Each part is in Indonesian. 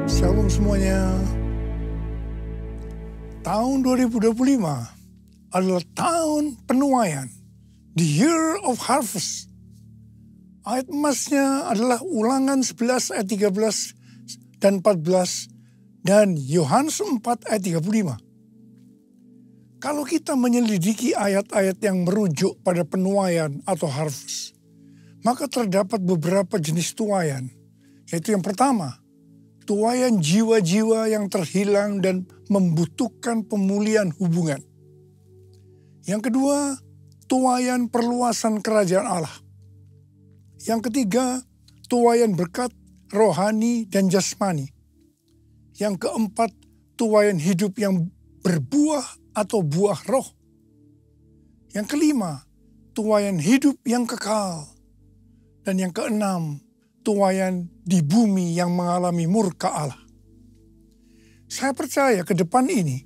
Shalom semuanya. Tahun 2025 adalah tahun penuaian, the year of harvest. Ayat emasnya adalah Ulangan 11 ayat 13 dan 14 dan Yohanes 4 ayat 35. Kalau kita menyelidiki ayat-ayat yang merujuk pada penuaian atau harvest, maka terdapat beberapa jenis tuaian, yaitu yang pertama, tuaian jiwa-jiwa yang terhilang dan membutuhkan pemulihan hubungan. Yang kedua, tuaian perluasan kerajaan Allah. Yang ketiga, tuaian berkat rohani dan jasmani. Yang keempat, tuaian hidup yang berbuah atau buah roh. Yang kelima, tuaian hidup yang kekal. Dan yang keenam, tuaian di bumi yang mengalami murka Allah. Saya percaya ke depan ini,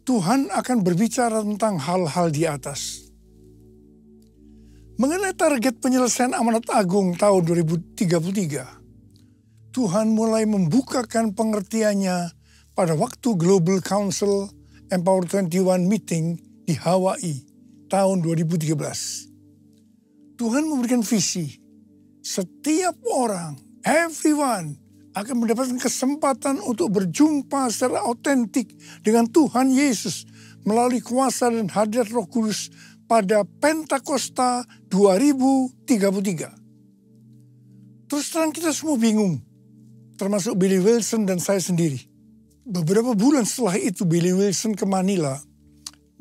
Tuhan akan berbicara tentang hal-hal di atas. Mengenai target penyelesaian amanat agung tahun 2033, Tuhan mulai membukakan pengertiannya pada waktu Global Council Empower 21 meeting di Hawaii tahun 2013. Tuhan memberikan visi. Setiap orang, everyone, akan mendapatkan kesempatan untuk berjumpa secara autentik dengan Tuhan Yesus melalui kuasa dan hadirat Roh Kudus pada Pentakosta 2033. Terus terang kita semua bingung, termasuk Billy Wilson dan saya sendiri. Beberapa bulan setelah itu Billy Wilson ke Manila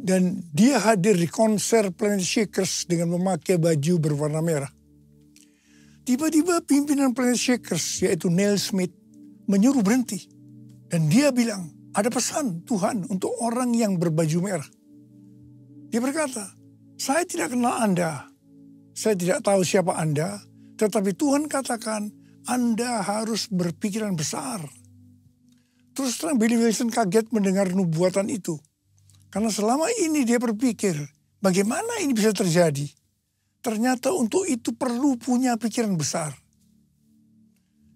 dan dia hadir di konser Planet Shakers dengan memakai baju berwarna merah. Tiba-tiba pimpinan Planet Shakers, yaitu Neil Smith, menyuruh berhenti. Dan dia bilang, ada pesan Tuhan untuk orang yang berbaju merah. Dia berkata, saya tidak kenal Anda. Saya tidak tahu siapa Anda. Tetapi Tuhan katakan, Anda harus berpikiran besar. Terus terang Billy Wilson kaget mendengar nubuatan itu. Karena selama ini dia berpikir, bagaimana ini bisa terjadi? Ternyata untuk itu perlu punya pikiran besar.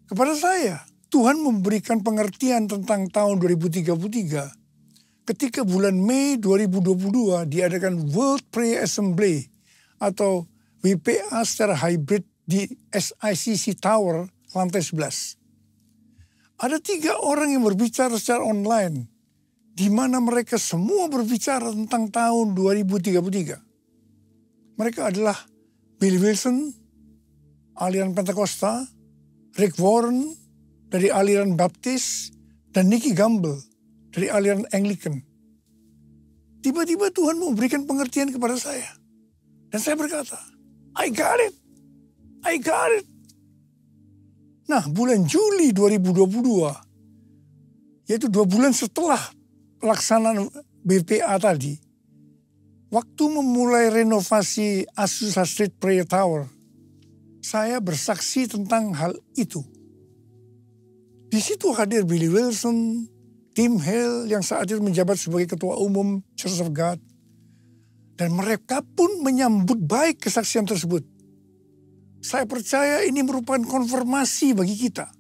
Kepada saya, Tuhan memberikan pengertian tentang tahun 2033 ketika bulan Mei 2022 diadakan World Prayer Assembly atau WPA secara hybrid di SICC Tower lantai 11. Ada 3 orang yang berbicara secara online, di mana mereka semua berbicara tentang tahun 2033. Mereka adalah Bill Wilson, aliran Pentakosta, Rick Warren dari aliran Baptis, dan Nicky Gamble dari aliran Anglican. Tiba-tiba Tuhan memberikan pengertian kepada saya. Dan saya berkata, I got it. I got it. Nah, bulan Juli 2022, yaitu 2 bulan setelah pelaksanaan BPA tadi, waktu memulai renovasi Azusa Street Prayer Tower, saya bersaksi tentang hal itu. Di situ hadir Billy Wilson, Tim Hale yang saat itu menjabat sebagai Ketua Umum Church of God. Dan mereka pun menyambut baik kesaksian tersebut. Saya percaya ini merupakan konfirmasi bagi kita.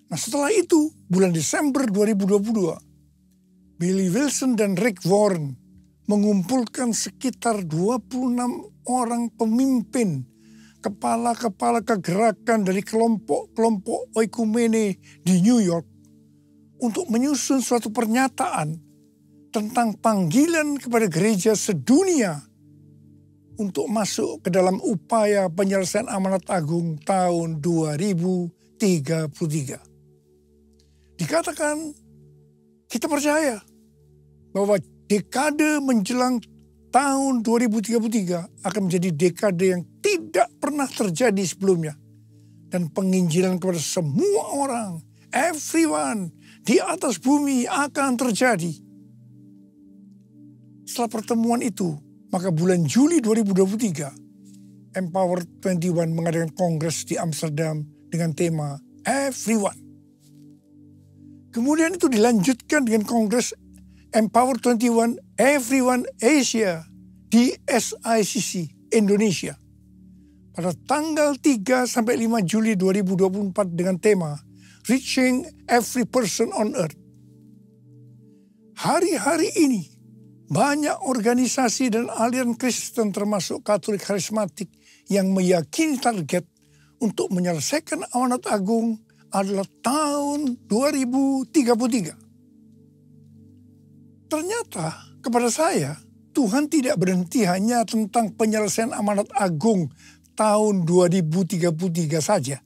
Nah, setelah itu, bulan Desember 2022, Billy Wilson dan Rick Warren mengumpulkan sekitar 26 orang pemimpin, kepala-kepala kegerakan dari kelompok-kelompok oikumene di New York untuk menyusun suatu pernyataan tentang panggilan kepada gereja sedunia untuk masuk ke dalam upaya penyelesaian amanat agung tahun 2033. Dikatakan, kita percaya bahwa dekade menjelang tahun 2033 akan menjadi dekade yang tidak pernah terjadi sebelumnya. Dan penginjilan kepada semua orang, everyone di atas bumi akan terjadi. Setelah pertemuan itu, maka bulan Juli 2023, Empower 21 mengadakan kongres di Amsterdam dengan tema Everyone. Kemudian itu dilanjutkan dengan kongres Empower 21 Everyone Asia di SICC Indonesia pada tanggal 3 sampai 5 Juli 2024 dengan tema Reaching Every Person on Earth. Hari-hari ini banyak organisasi dan aliran Kristen termasuk Katolik karismatik yang meyakini target untuk menyelesaikan amanat agung adalah tahun 2033. Ternyata kepada saya, Tuhan tidak berhenti hanya tentang penyelesaian amanat agung tahun 2033 saja.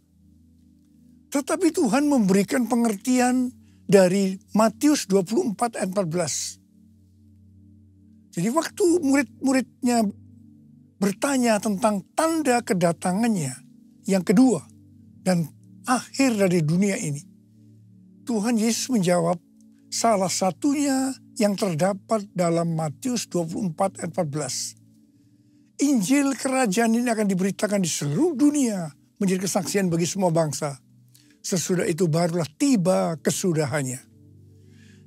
Tetapi Tuhan memberikan pengertian dari Matius 24 ayat 14. Jadi waktu murid-muridnya bertanya tentang tanda kedatangannya yang kedua dan akhir dari dunia ini, Tuhan Yesus menjawab salah satunya yang terdapat dalam Matius 24 ayat 14. Injil kerajaan ini akan diberitakan di seluruh dunia menjadi kesaksian bagi semua bangsa. Sesudah itu barulah tiba kesudahannya.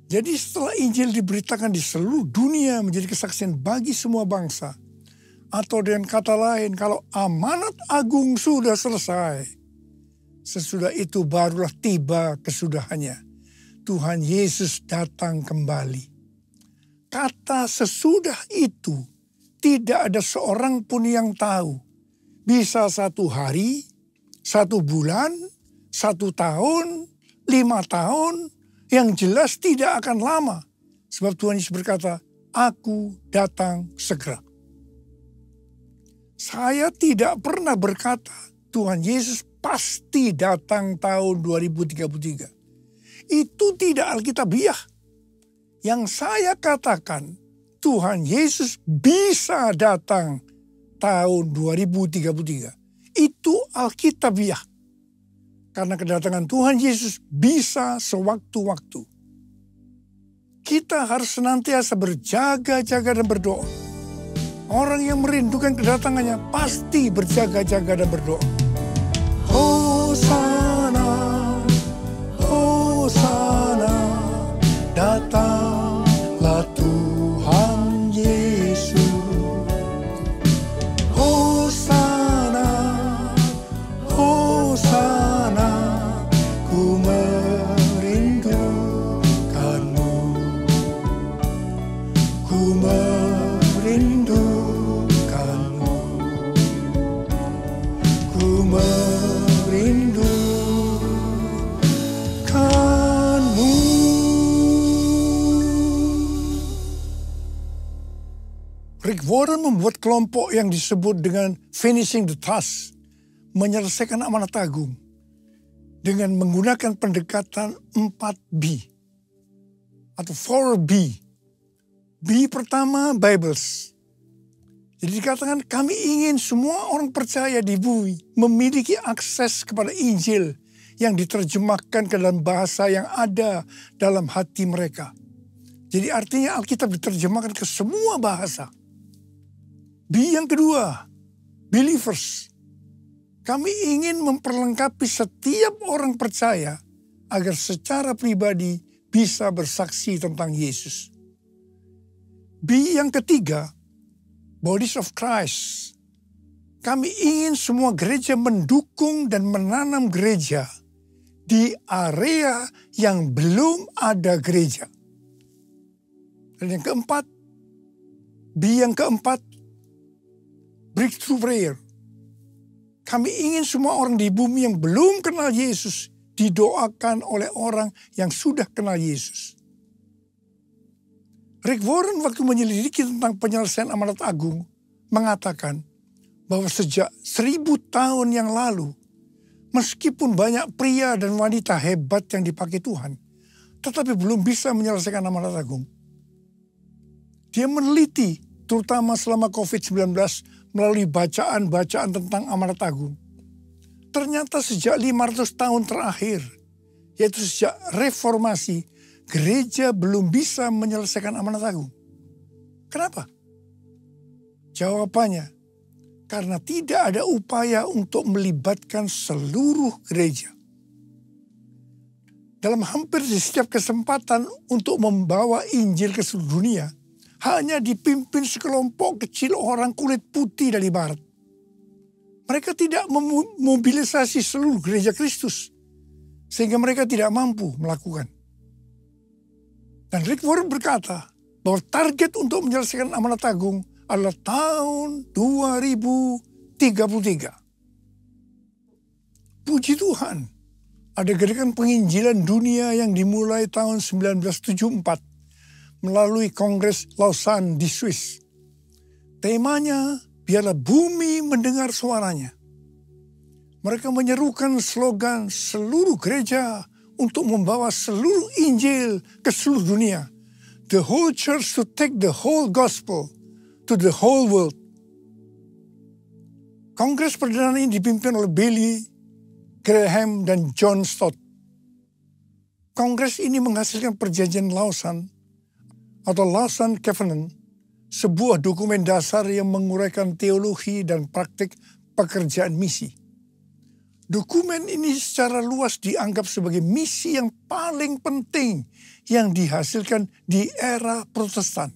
Jadi setelah Injil diberitakan di seluruh dunia menjadi kesaksian bagi semua bangsa. Atau dengan kata lain, kalau amanat agung sudah selesai, sesudah itu barulah tiba kesudahannya. Tuhan Yesus datang kembali. Kata sesudah itu tidak ada seorang pun yang tahu. Bisa 1 hari, 1 bulan, 1 tahun, 5 tahun. Yang jelas tidak akan lama. Sebab Tuhan Yesus berkata, aku datang segera. Saya tidak pernah berkata Tuhan Yesus pasti datang tahun 2033. Itu tidak alkitabiah. Yang saya katakan, Tuhan Yesus bisa datang tahun 2033. Itu alkitabiah. Karena kedatangan Tuhan Yesus bisa sewaktu-waktu. Kita harus senantiasa berjaga-jaga dan berdoa. Orang yang merindukan kedatangannya pasti berjaga-jaga dan berdoa. Hosana, Hosana, datanglah Tuhan Yesus. Hosana, Hosana, Rick Warren membuat kelompok yang disebut dengan Finishing the Task, menyelesaikan amanat agung, dengan menggunakan pendekatan 4B atau 4B. B pertama, Bibles. Jadi dikatakan kami ingin semua orang percaya di bumi memiliki akses kepada Injil yang diterjemahkan ke dalam bahasa yang ada dalam hati mereka. Jadi artinya Alkitab diterjemahkan ke semua bahasa. B yang kedua, believers. Kami ingin memperlengkapi setiap orang percaya agar secara pribadi bisa bersaksi tentang Yesus. B yang ketiga, Bodies of Christ. Kami ingin semua gereja mendukung dan menanam gereja di area yang belum ada gereja. Dan yang keempat, B yang keempat, breakthrough prayer. Kami ingin semua orang di bumi yang belum kenal Yesus didoakan oleh orang yang sudah kenal Yesus. Rick Warren waktu menyelidiki tentang penyelesaian amanat agung mengatakan bahwa sejak 1000 tahun yang lalu, meskipun banyak pria dan wanita hebat yang dipakai Tuhan, tetapi belum bisa menyelesaikan amanat agung. Dia meneliti terutama selama COVID-19 melalui bacaan-bacaan tentang amanat agung. Ternyata sejak 500 tahun terakhir, yaitu sejak reformasi, gereja belum bisa menyelesaikan amanat agung. Kenapa? Jawabannya, karena tidak ada upaya untuk melibatkan seluruh gereja. Dalam hampir di setiap kesempatan untuk membawa Injil ke seluruh dunia, hanya dipimpin sekelompok kecil orang kulit putih dari barat. Mereka tidak memobilisasi seluruh gereja Kristus, sehingga mereka tidak mampu melakukan. Dan Rick Warren berkata bahwa target untuk menyelesaikan amanat agung adalah tahun 2033. Puji Tuhan, ada gerakan penginjilan dunia yang dimulai tahun 1974 melalui Kongres Lausanne di Swiss. Temanya, biarlah bumi mendengar suaranya. Mereka menyerukan slogan seluruh gereja untuk membawa seluruh Injil ke seluruh dunia. The whole church to take the whole gospel to the whole world. Kongres perdana ini dipimpin oleh Billy Graham dan John Stott. Kongres ini menghasilkan perjanjian Lausanne atau Lausanne Covenant, sebuah dokumen dasar yang menguraikan teologi dan praktik pekerjaan misi. Dokumen ini secara luas dianggap sebagai misi yang paling penting yang dihasilkan di era Protestan.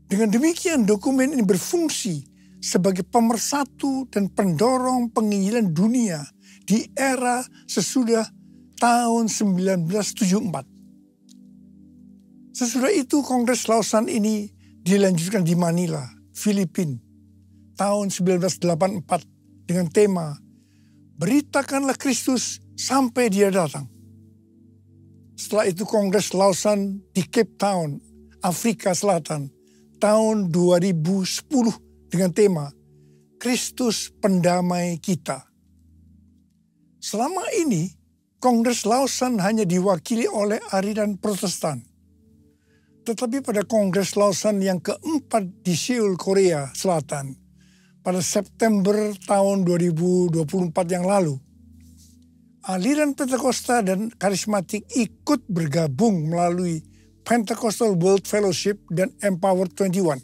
Dengan demikian, dokumen ini berfungsi sebagai pemersatu dan pendorong penginjilan dunia di era sesudah tahun 1974. Sesudah itu, Kongres Lausanne ini dilanjutkan di Manila, Filipina, tahun 1984 dengan tema Beritakanlah Kristus sampai Dia datang. Setelah itu Kongres Lausanne di Cape Town, Afrika Selatan, tahun 2010 dengan tema Kristus Pendamai Kita. Selama ini, Kongres Lausanne hanya diwakili oleh aliran Protestan. Tetapi pada Kongres Lausanne yang keempat di Seoul, Korea Selatan, pada September tahun 2024 yang lalu, aliran Pentakosta dan karismatik ikut bergabung melalui Pentecostal World Fellowship dan Empower 21.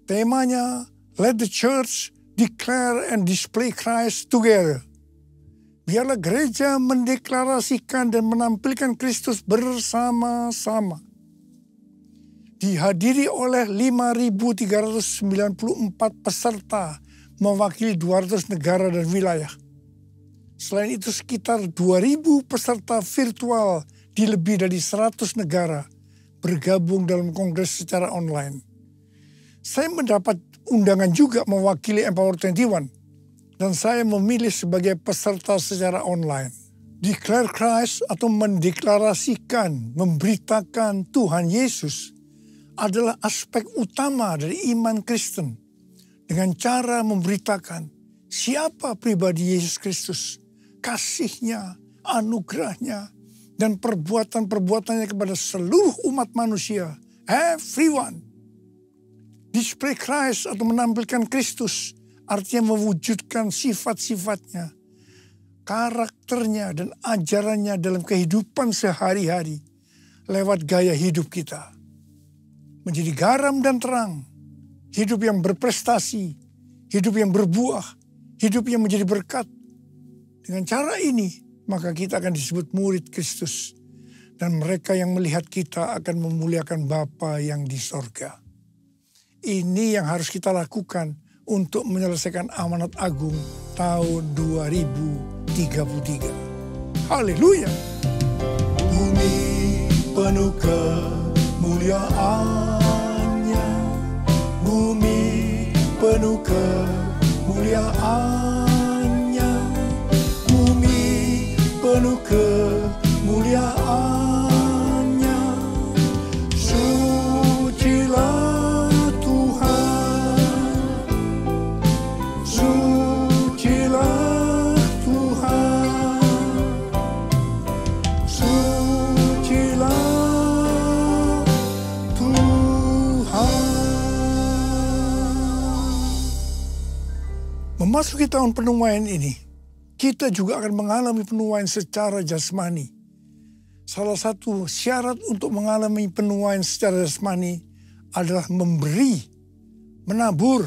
Temanya, Let the Church Declare and Display Christ Together. Biarlah gereja mendeklarasikan dan menampilkan Kristus bersama-sama. Dihadiri oleh 5.394 peserta mewakili 200 negara dan wilayah. Selain itu sekitar 2.000 peserta virtual di lebih dari 100 negara bergabung dalam kongres secara online. Saya mendapat undangan juga mewakili Empower 21 dan saya memilih sebagai peserta secara online. Declare Christ atau mendeklarasikan, memberitakan Tuhan Yesus adalah aspek utama dari iman Kristen. Dengan cara memberitakan siapa pribadi Yesus Kristus, kasih-Nya, anugerah-Nya, dan perbuatan-perbuatannya kepada seluruh umat manusia. Everyone. Display Christ atau menampilkan Kristus artinya mewujudkan sifat-sifatnya, karakternya, dan ajarannya dalam kehidupan sehari-hari lewat gaya hidup kita. Menjadi garam dan terang, hidup yang berprestasi, hidup yang berbuah, hidup yang menjadi berkat. Dengan cara ini, maka kita akan disebut murid Kristus. Dan mereka yang melihat kita akan memuliakan Bapa yang di sorga. Ini yang harus kita lakukan untuk menyelesaikan amanat agung tahun 2033. Haleluya. Bumi penuh kemuliaannya, bumi penuh kemuliaannya, bumi penuh kemuliaannya. Sucilah Tuhan, sucilah Tuhan, sucilah Tuhan. Memasuki tahun penuaian ini, kita juga akan mengalami penuaian secara jasmani. Salah satu syarat untuk mengalami penuaian secara jasmani adalah memberi, menabur.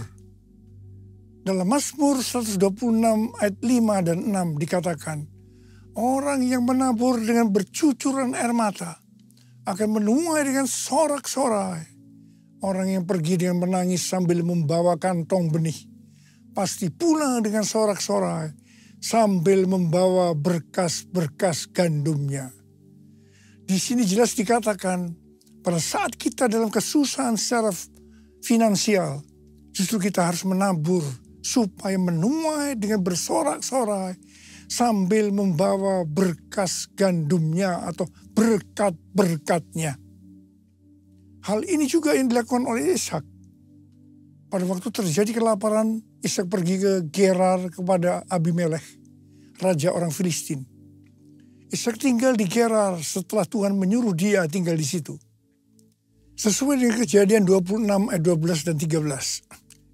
Dalam Mazmur 126 ayat 5 dan 6 dikatakan, orang yang menabur dengan bercucuran air mata akan menuai dengan sorak-sorai. Orang yang pergi dengan menangis sambil membawa kantong benih pasti pulang dengan sorak-sorai sambil membawa berkas-berkas gandumnya. Di sini jelas dikatakan pada saat kita dalam kesusahan secara finansial, justru kita harus menabur supaya menuai dengan bersorak-sorai sambil membawa berkas gandumnya atau berkat-berkatnya. Hal ini juga yang dilakukan oleh Ishak. Pada waktu terjadi kelaparan, Ishak pergi ke Gerar kepada Abimelekh, raja orang Filistin. Ishak tinggal di Gerar setelah Tuhan menyuruh dia tinggal di situ. Sesuai dengan Kejadian 26 ayat 12 dan 13.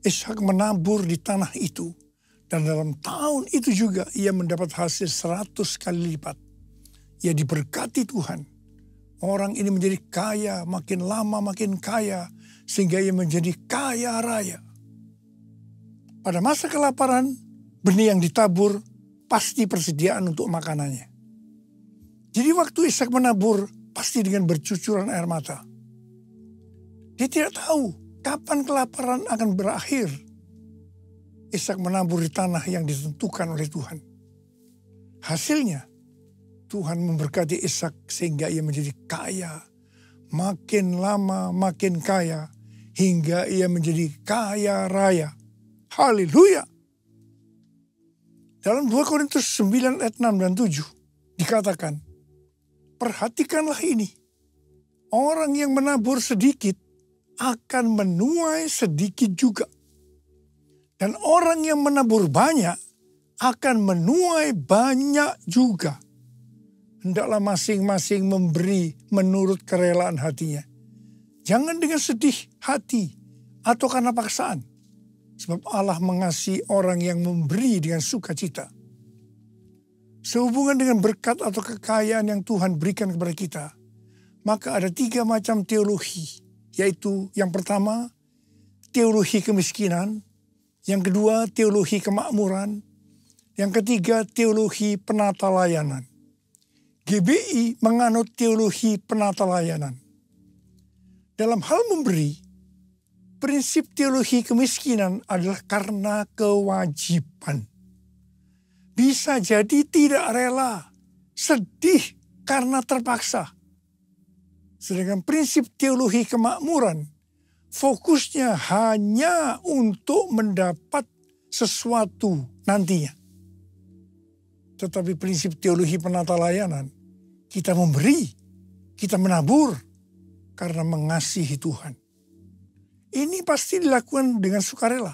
Ishak menabur di tanah itu. Dan dalam tahun itu juga ia mendapat hasil 100 kali lipat. Ia diberkati Tuhan. Orang ini menjadi kaya, makin lama makin kaya. Sehingga ia menjadi kaya raya. Pada masa kelaparan, benih yang ditabur pasti persediaan untuk makanannya. Jadi waktu Ishak menabur pasti dengan bercucuran air mata. Dia tidak tahu kapan kelaparan akan berakhir. Ishak menabur di tanah yang ditentukan oleh Tuhan. Hasilnya Tuhan memberkati Ishak sehingga ia menjadi kaya. Makin lama makin kaya hingga ia menjadi kaya raya. Haleluya. Dalam 2 Korintus 9 ayat 6 dan 7 dikatakan, perhatikanlah ini, orang yang menabur sedikit akan menuai sedikit juga. Dan orang yang menabur banyak akan menuai banyak juga. Hendaklah masing-masing memberi menurut kerelaan hatinya. Jangan dengan sedih hati atau karena paksaan. Sebab Allah mengasihi orang yang memberi dengan sukacita. Sehubungan dengan berkat atau kekayaan yang Tuhan berikan kepada kita, maka ada 3 macam teologi, yaitu yang pertama, teologi kemiskinan, yang kedua, teologi kemakmuran, yang ketiga, teologi penata layanan. GBI menganut teologi penata layanan. Dalam hal memberi, prinsip teologi kemiskinan adalah karena kewajiban. Bisa jadi tidak rela, sedih karena terpaksa. Sedangkan prinsip teologi kemakmuran, fokusnya hanya untuk mendapat sesuatu nantinya. Tetapi prinsip teologi penata layanan, kita memberi, kita menabur karena mengasihi Tuhan. Ini pasti dilakukan dengan sukarela.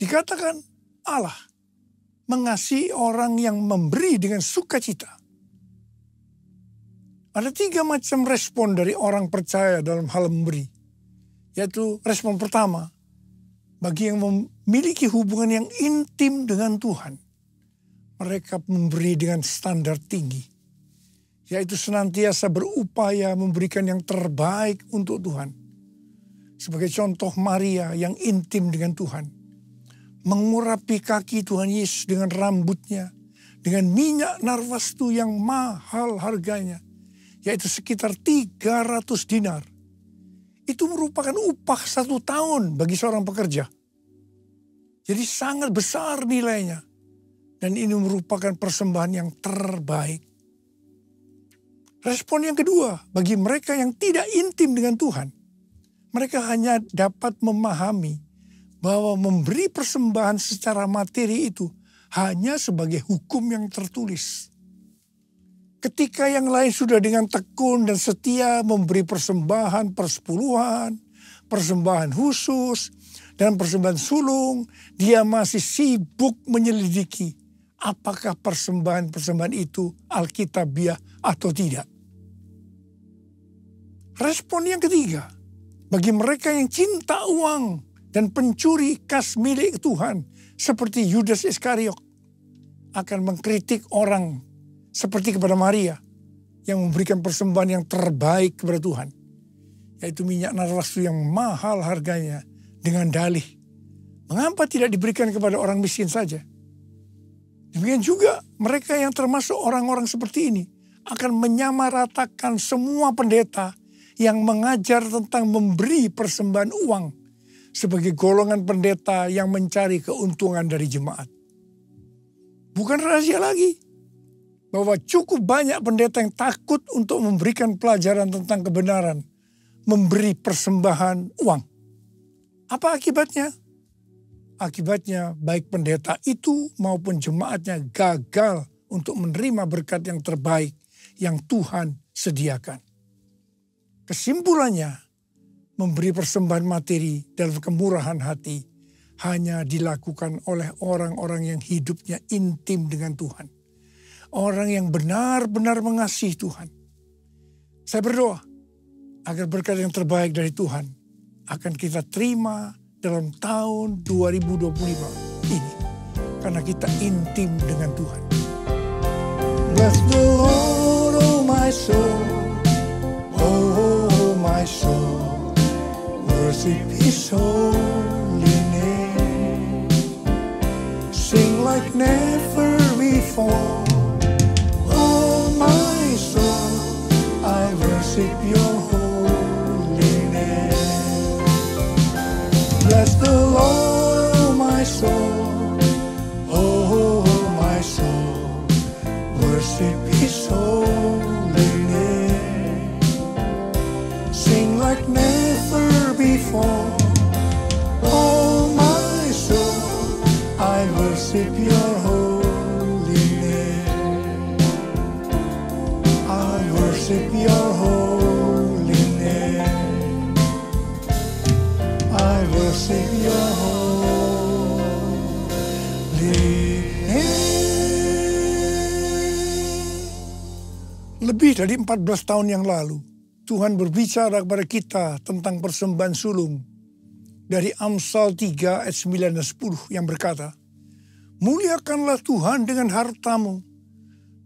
Dikatakan Allah mengasihi orang yang memberi dengan sukacita. Ada 3 macam respon dari orang percaya dalam hal memberi. Yaitu respon pertama, bagi yang memiliki hubungan yang intim dengan Tuhan. Mereka memberi dengan standar tinggi. Yaitu senantiasa berupaya memberikan yang terbaik untuk Tuhan. Sebagai contoh Maria yang intim dengan Tuhan. Mengurapi kaki Tuhan Yesus dengan rambutnya. Dengan minyak narwastu yang mahal harganya. Yaitu sekitar 300 dinar. Itu merupakan upah 1 tahun bagi seorang pekerja. Jadi sangat besar nilainya. Dan ini merupakan persembahan yang terbaik. Respon yang kedua, bagi mereka yang tidak intim dengan Tuhan. Mereka hanya dapat memahami bahwa memberi persembahan secara materi itu hanya sebagai hukum yang tertulis. Ketika yang lain sudah dengan tekun dan setia memberi persembahan persepuluhan, persembahan khusus, dan persembahan sulung, dia masih sibuk menyelidiki apakah persembahan-persembahan itu alkitabiah atau tidak. Respon yang ketiga, bagi mereka yang cinta uang dan pencuri kas milik Tuhan seperti Yudas Iskariot akan mengkritik orang seperti kepada Maria yang memberikan persembahan yang terbaik kepada Tuhan, yaitu minyak narwastu yang mahal harganya dengan dalih, mengapa tidak diberikan kepada orang miskin saja? Demikian juga mereka yang termasuk orang-orang seperti ini akan menyamaratakan semua pendeta yang mengajar tentang memberi persembahan uang sebagai golongan pendeta yang mencari keuntungan dari jemaat. Bukan rahasia lagi bahwa cukup banyak pendeta yang takut untuk memberikan pelajaran tentang kebenaran memberi persembahan uang. Apa akibatnya? Akibatnya baik pendeta itu maupun jemaatnya gagal untuk menerima berkat yang terbaik yang Tuhan sediakan. Kesimpulannya, memberi persembahan materi dalam kemurahan hati hanya dilakukan oleh orang-orang yang hidupnya intim dengan Tuhan. Orang yang benar-benar mengasihi Tuhan. Saya berdoa agar berkat yang terbaik dari Tuhan akan kita terima dalam tahun 2025 ini. Karena kita intim dengan Tuhan. Bless the Lord, oh my soul. Oh my soul. Worship His holy name. Sing like never before. Oh my soul. I worship your holy name. Bless the Lord, oh my soul. Oh my soul. Worship His holy name. Sing like never before. Oh my soul. I worship your holy name. I worship your holy name. I worship your holy name. Lebih dari 14 tahun yang lalu, Tuhan berbicara kepada kita tentang persembahan sulung. Dari Amsal 3 ayat 9 dan 10 yang berkata, muliakanlah Tuhan dengan hartamu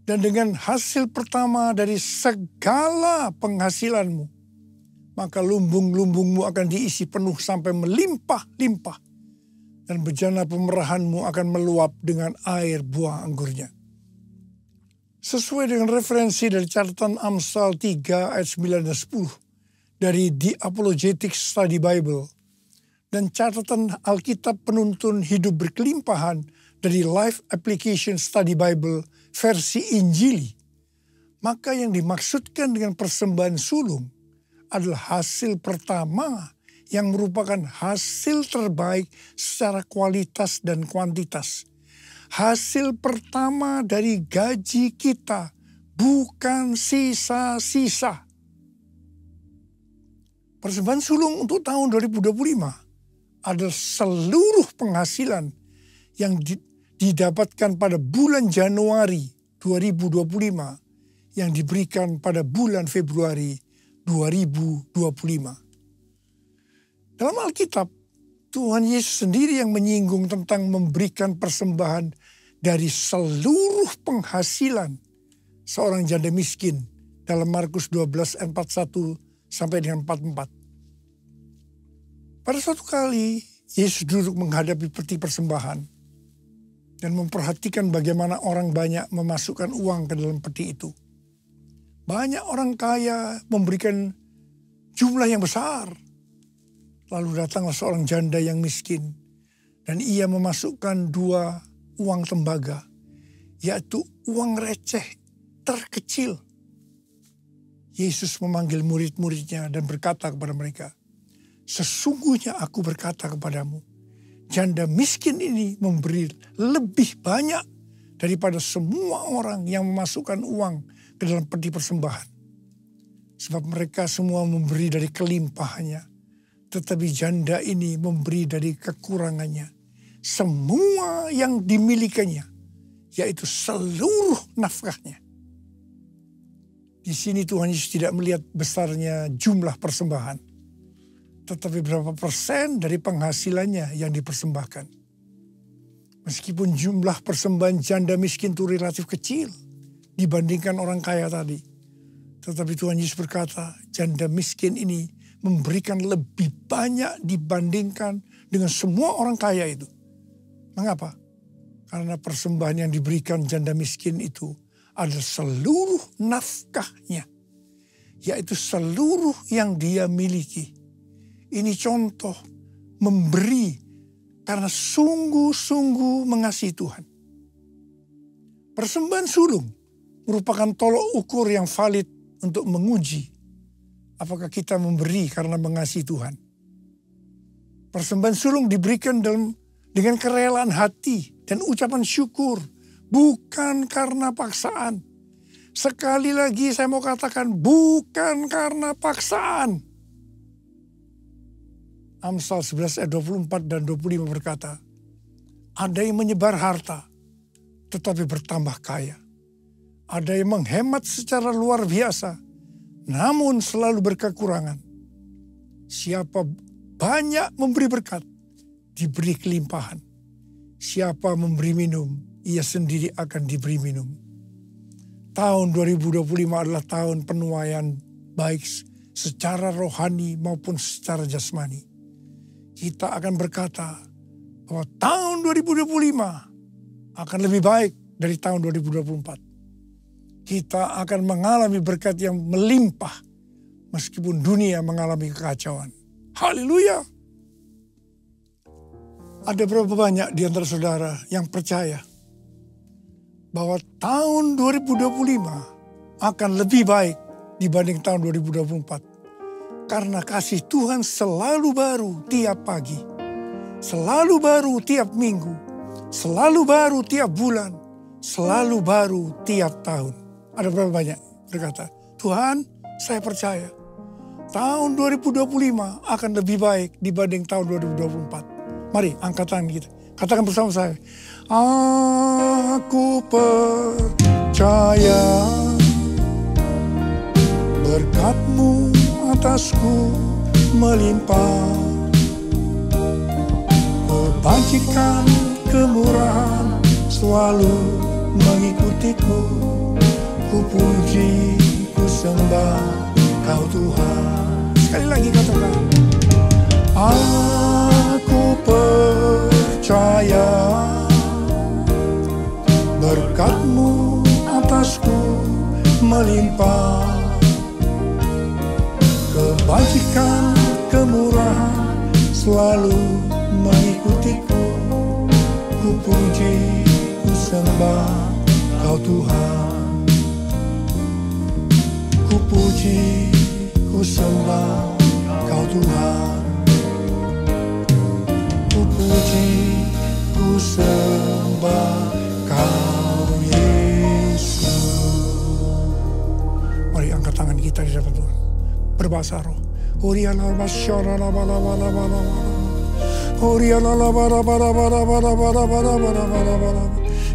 dan dengan hasil pertama dari segala penghasilanmu. Maka lumbung-lumbungmu akan diisi penuh sampai melimpah-limpah. Dan bejana pemerahanmu akan meluap dengan air buah anggurnya. Sesuai dengan referensi dari catatan Amsal 3 ayat 9 dan 10 dari The Apologetics Study Bible dan catatan Alkitab Penuntun Hidup Berkelimpahan dari Life Application Study Bible versi Injili, maka yang dimaksudkan dengan persembahan sulung adalah hasil pertama yang merupakan hasil terbaik secara kualitas dan kuantitas. Hasil pertama dari gaji kita, bukan sisa-sisa. Persembahan sulung untuk tahun 2025 adalah seluruh penghasilan yang didapatkan pada bulan Januari 2025 yang diberikan pada bulan Februari 2025. Dalam Alkitab, Tuhan Yesus sendiri yang menyinggung tentang memberikan persembahan dari seluruh penghasilan seorang janda miskin dalam Markus 12 ayat 41 sampai dengan 44. Pada suatu kali, Yesus duduk menghadapi peti persembahan dan memperhatikan bagaimana orang banyak memasukkan uang ke dalam peti itu. Banyak orang kaya memberikan jumlah yang besar. Lalu datanglah seorang janda yang miskin dan ia memasukkan 2 uang tembaga, yaitu uang receh terkecil. Yesus memanggil murid-muridnya dan berkata kepada mereka, "Sesungguhnya aku berkata kepadamu, janda miskin ini memberi lebih banyak daripada semua orang yang memasukkan uang ke dalam peti persembahan. Sebab mereka semua memberi dari kelimpahannya, tetapi janda ini memberi dari kekurangannya. Semua yang dimilikinya, yaitu seluruh nafkahnya." Di sini Tuhan Yesus tidak melihat besarnya jumlah persembahan, tetapi berapa persen dari penghasilannya yang dipersembahkan. Meskipun jumlah persembahan janda miskin itu relatif kecil dibandingkan orang kaya tadi, tetapi Tuhan Yesus berkata, janda miskin ini memberikan lebih banyak dibandingkan dengan semua orang kaya itu. Mengapa? Karena persembahan yang diberikan janda miskin itu adalah seluruh nafkahnya, yaitu seluruh yang dia miliki. Ini contoh memberi karena sungguh-sungguh mengasihi Tuhan. Persembahan sulung merupakan tolok ukur yang valid untuk menguji apakah kita memberi karena mengasihi Tuhan. Persembahan sulung diberikan dengan kerelaan hati dan ucapan syukur, bukan karena paksaan. Sekali lagi saya mau katakan, bukan karena paksaan. Amsal 11 ayat 24 dan 25 berkata, ada yang menyebar harta tetapi bertambah kaya. Ada yang menghemat secara luar biasa namun selalu berkekurangan. Siapa banyak memberi berkat, diberi kelimpahan. Siapa memberi minum, ia sendiri akan diberi minum. Tahun 2025 adalah tahun penuaian baik secara rohani maupun secara jasmani. Kita akan berkata bahwa tahun 2025 akan lebih baik dari tahun 2024. Kita akan mengalami berkat yang melimpah meskipun dunia mengalami kekacauan. Haleluya! Ada berapa banyak di antara saudara yang percaya bahwa tahun 2025 akan lebih baik dibanding tahun 2024? Karena kasih Tuhan selalu baru tiap pagi, selalu baru tiap minggu, selalu baru tiap bulan, selalu baru tiap tahun. Ada berapa banyak berkata, Tuhan saya percaya tahun 2025 akan lebih baik dibanding tahun 2024. Mari angkat tangan kita, katakan bersama saya. Aku percaya berkat-Mu atasku melimpah, kebajikan kemurahan selalu mengikutiku. Ku puji, ku sembah Kau Tuhan. Sekali lagi katakan, aku percaya berkat-Mu atasku melimpah, kebajikan kemurahan selalu mengikutiku. Ku puji, ku sembah Kau Tuhan. Ku puji, ku sembah Kau Tuhan. Ku puji, ku sembah Kau Yesus. Mari angkat tangan kita di hadapan Tuhan. Berbahasa roh.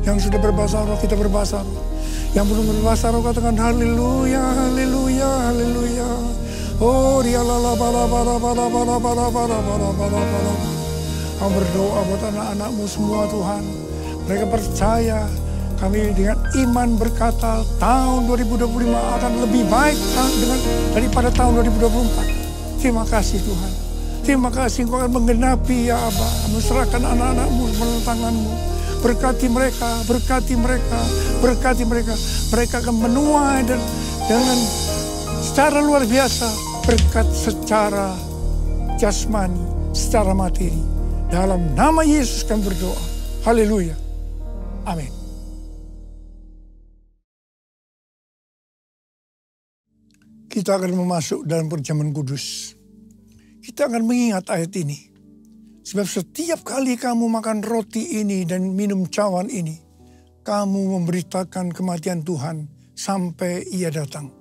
Yang sudah berbahasa roh, kita berbahasa roh. Yang belum berbahasa roh, katakan haleluya, haleluya, haleluya. Kau berdoa buat anak-anakmu semua Tuhan. Mereka percaya, kami dengan iman berkata tahun 2025 akan lebih baik daripada tahun 2024. Terima kasih Tuhan. Terima kasih Engkau akan menggenapi ya Aba. Menserahkan anak-anakmu dalam tanganmu. Berkati mereka, berkati mereka, berkati mereka. Mereka akan menuai dan dengan secara luar biasa berkat secara jasmani, secara materi. Dalam nama Yesus kami berdoa. Haleluya. Amin. Kita akan memasuk dalam perjamuan kudus. Kita akan mengingat ayat ini. Sebab setiap kali kamu makan roti ini dan minum cawan ini, kamu memberitakan kematian Tuhan sampai Ia datang.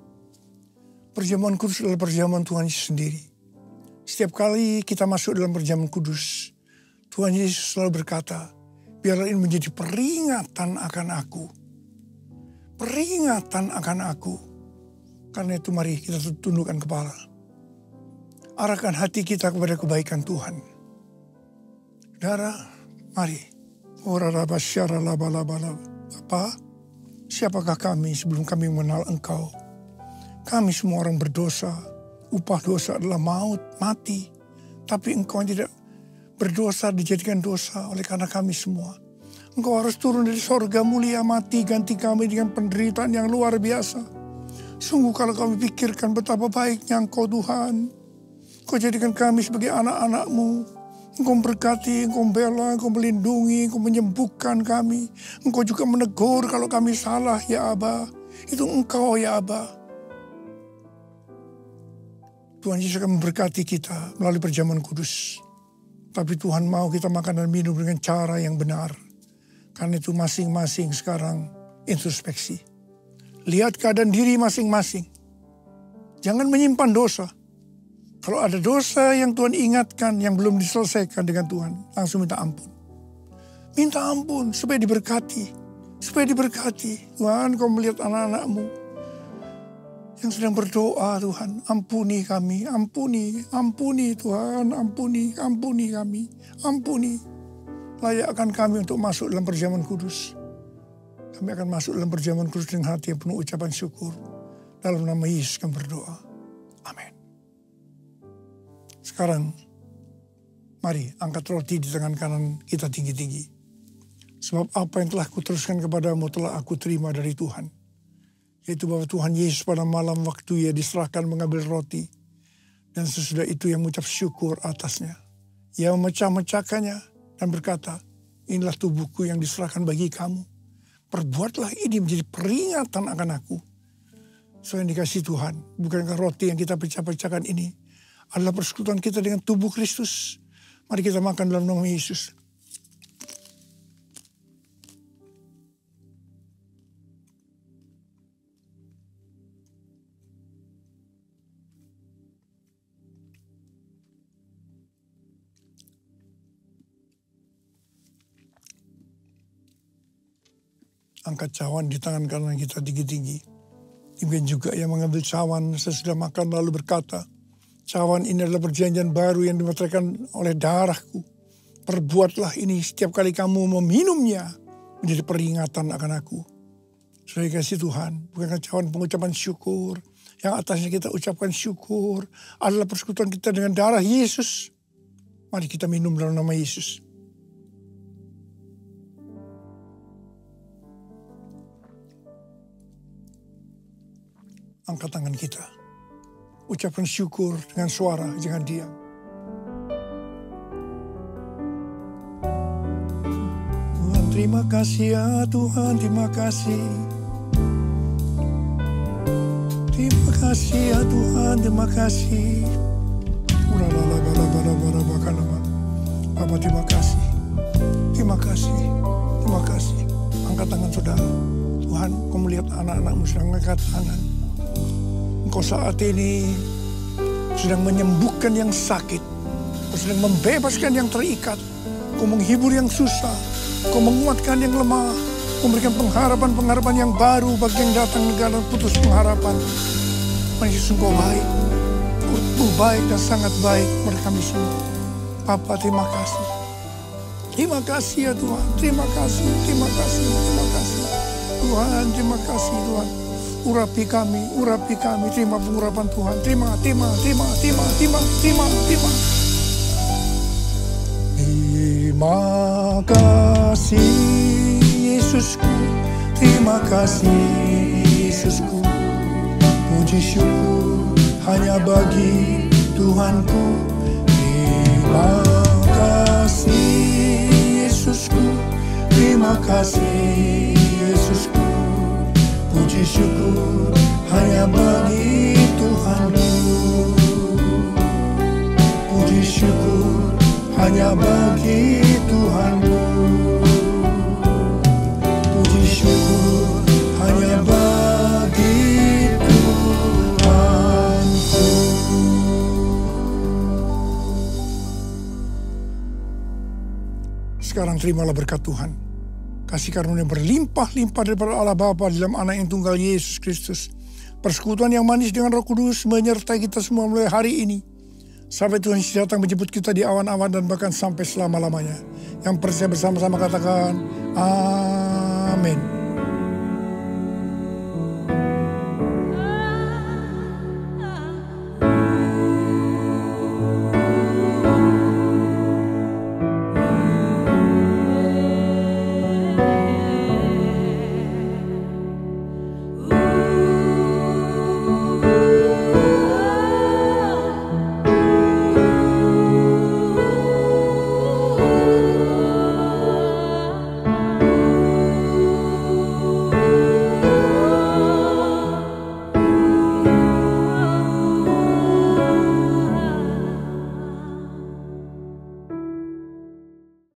Perjamuan kudus adalah perjamuan Tuhan Yesus sendiri. Setiap kali kita masuk dalam perjamuan kudus, Tuhan Yesus selalu berkata, biarlah ini menjadi peringatan akan aku. Peringatan akan aku. Karena itu mari kita tundukkan kepala. Arahkan hati kita kepada kebaikan Tuhan. Saudara, mari. Bapa, siapakah kami sebelum kami mengenal Engkau? Kami semua orang berdosa. Upah dosa adalah maut, mati. Tapi Engkau tidak berdosa dijadikan dosa oleh karena kami semua. Engkau harus turun dari sorga mulia, mati, ganti kami dengan penderitaan yang luar biasa. Sungguh kalau kami pikirkan betapa baiknya Engkau Tuhan. Engkau jadikan kami sebagai anak-anak-Mu. Engkau berkati, Engkau bela, Engkau melindungi, Engkau menyembuhkan kami. Engkau juga menegur kalau kami salah ya Aba. Itu Engkau ya Aba. Tuhan Yesus akan memberkati kita melalui perjamuan kudus. Tapi Tuhan mau kita makan dan minum dengan cara yang benar. Karena itu masing-masing sekarang introspeksi. Lihat keadaan diri masing-masing. Jangan menyimpan dosa. Kalau ada dosa yang Tuhan ingatkan yang belum diselesaikan dengan Tuhan, langsung minta ampun. Minta ampun supaya diberkati. Supaya diberkati. Tuhan, Kau melihat anak-anak-Mu yang sedang berdoa, Tuhan. Ampuni kami, ampuni, ampuni Tuhan, ampuni, ampuni kami, ampuni. Layakkan kami untuk masuk dalam perjamuan kudus. Kami akan masuk dalam perjamuan kudus dengan hati yang penuh ucapan syukur. Dalam nama Yesus kami berdoa. Amin. Sekarang, mari angkat roti di tangan kanan kita tinggi-tinggi. Sebab apa yang telah kuteruskan kepadamu telah aku terima dari Tuhan. Yaitu bahwa Tuhan Yesus pada malam waktu Ia diserahkan mengambil roti. Dan sesudah itu Ia mengucap syukur atasnya. Ia memecah-mecahkannya dan berkata, inilah tubuhku yang diserahkan bagi kamu. Perbuatlah ini menjadi peringatan akan aku. So yang dikasih Tuhan, bukankah roti yang kita pecah-pecahkan ini adalah persekutuan kita dengan tubuh Kristus. Mari kita makan dalam nama Yesus. Angkat cawan di tangan kanan kita tinggi-tinggi. Demikian juga yang mengambil cawan sesudah makan lalu berkata, cawan ini adalah perjanjian baru yang dimeteraikan oleh darahku. Perbuatlah ini setiap kali kamu meminumnya menjadi peringatan akan aku. Saudara kasih Tuhan, bukankah cawan pengucapan syukur yang atasnya kita ucapkan syukur adalah persekutuan kita dengan darah Yesus. Mari kita minum dalam nama Yesus. Angkat tangan kita. Ucapkan syukur dengan suara, jangan diam. Tuhan terima kasih ya Tuhan, terima kasih. Terima kasih ya Tuhan, terima kasih. Bapa terima kasih. Terima kasih, terima kasih. Angkat tangan saudara. Tuhan, Kau melihat anak-anak-Mu sedang mengangkat tangan. Engkau saat ini sedang menyembuhkan yang sakit, Kau sedang membebaskan yang terikat, Kau menghibur yang susah, Kau menguatkan yang lemah, memberikan pengharapan-pengharapan yang baru bagi yang datang negara putus pengharapan. Tuhan Yesus, Engkau baik, Engkau baik dan sangat baik kepada kami semua. Bapa, terima kasih. Terima kasih ya Tuhan, terima kasih, terima kasih, terima kasih. Tuhan, terima kasih Tuhan. Urapi kami, terima pengurapan Tuhan. Terima. Terima kasih Yesusku, terima kasih Yesusku. Puji syukur hanya bagi Tuhanku. Terima kasih Yesusku, terima kasih Yesusku. Puji syukur hanya bagi Tuhanku. Puji syukur hanya bagi Tuhanku. Puji syukur hanya bagi Tuhanku. Sekarang terimalah berkat Tuhan. Kasih karunia berlimpah-limpah daripada Allah Bapa dalam Anak yang tunggal Yesus Kristus. Persekutuan yang manis dengan Roh Kudus menyertai kita semua mulai hari ini. Sampai Tuhan Yesus datang menjemput kita di awan-awan dan bahkan sampai selama-lamanya. Yang percaya bersama-sama katakan, Amin.